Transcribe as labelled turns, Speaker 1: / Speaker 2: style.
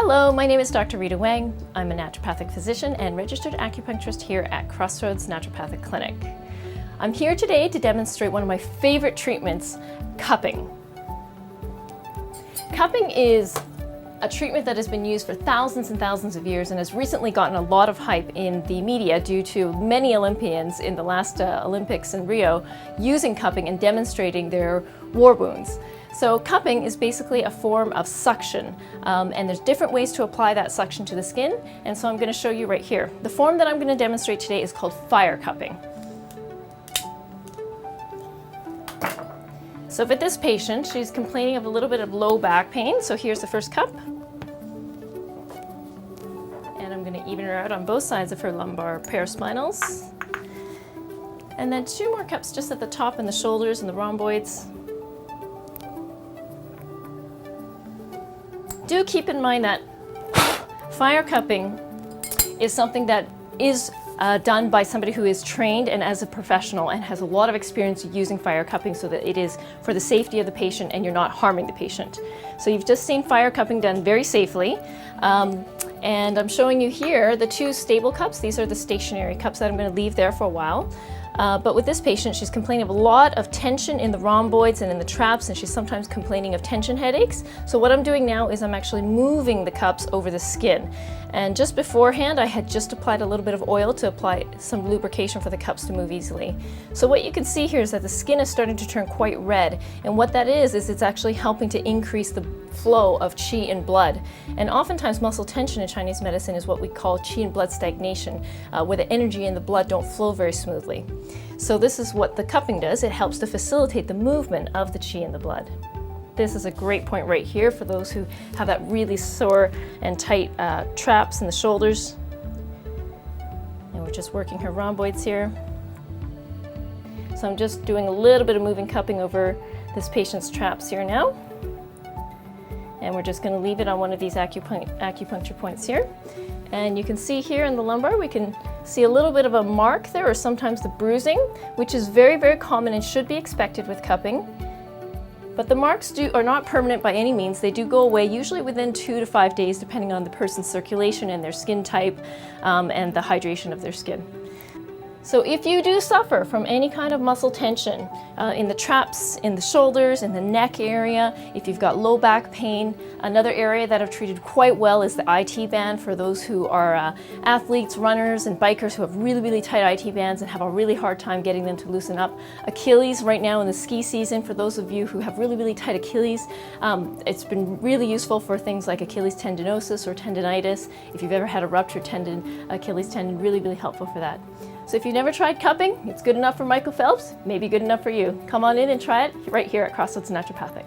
Speaker 1: Hello, my name is Dr. Rida Wang. I'm a naturopathic physician and registered acupuncturist here at Crossroads Naturopathic Clinic. I'm here today to demonstrate one of my favorite treatments, cupping. Cupping is a treatment that has been used for thousands and thousands of years and has recently gotten a lot of hype in the media due to many Olympians in the last Olympics in Rio using cupping and demonstrating their war wounds. So cupping is basically a form of suction, and there's different ways to apply that suction to the skin, and so I'm going to show you right here. The form that I'm going to demonstrate today is called fire cupping. So for this patient, she's complaining of a little bit of low back pain, so here's the first cup. And I'm going to even her out on both sides of her lumbar paraspinals. And then 2 more cups just at the top in the shoulders and the rhomboids. Do keep in mind that fire cupping is something that is done by somebody who is trained and as a professional and has a lot of experience using fire cupping so that it is for the safety of the patient and you're not harming the patient. So you've just seen fire cupping done very safely. And I'm showing you here the 2 stable cups. These are the stationary cups that I'm going to leave there for a while. But with this patient, she's complaining of a lot of tension in the rhomboids and in the traps, and she's sometimes complaining of tension headaches. So what I'm doing now is I'm actually moving the cups over the skin. And just beforehand, I had just applied a little bit of oil to apply some lubrication for the cups to move easily. So what you can see here is that the skin is starting to turn quite red. And what that is it's actually helping to increase the flow of qi and blood. And oftentimes muscle tension in Chinese medicine is what we call qi and blood stagnation, where the energy and the blood don't flow very smoothly. So this is what the cupping does. It helps to facilitate the movement of the qi and the blood. This is a great point right here for those who have that really sore and tight traps in the shoulders. And we're just working her rhomboids here. So I'm just doing a little bit of moving cupping over this patient's traps here now. And we're just going to leave it on one of these acupuncture points here. And you can see here in the lumbar, we can see a little bit of a mark there, or sometimes the bruising, which is very, very common and should be expected with cupping. But the marks are not permanent by any means. They do go away, usually within 2 to 5 days, depending on the person's circulation and their skin type and the hydration of their skin. So if you do suffer from any kind of muscle tension in the traps, in the shoulders, in the neck area, if you've got low back pain, another area that I've treated quite well is the IT band for those who are athletes, runners, and bikers who have really, really tight IT bands and have a really hard time getting them to loosen up. Achilles right now in the ski season, for those of you who have really, really tight Achilles, it's been really useful for things like Achilles tendinosis or tendinitis. If you've ever had a ruptured tendon, Achilles tendon, really, really helpful for that. So if you've never tried cupping, it's good enough for Michael Phelps, maybe good enough for you. Come on in and try it right here at Crossroads Naturopathic.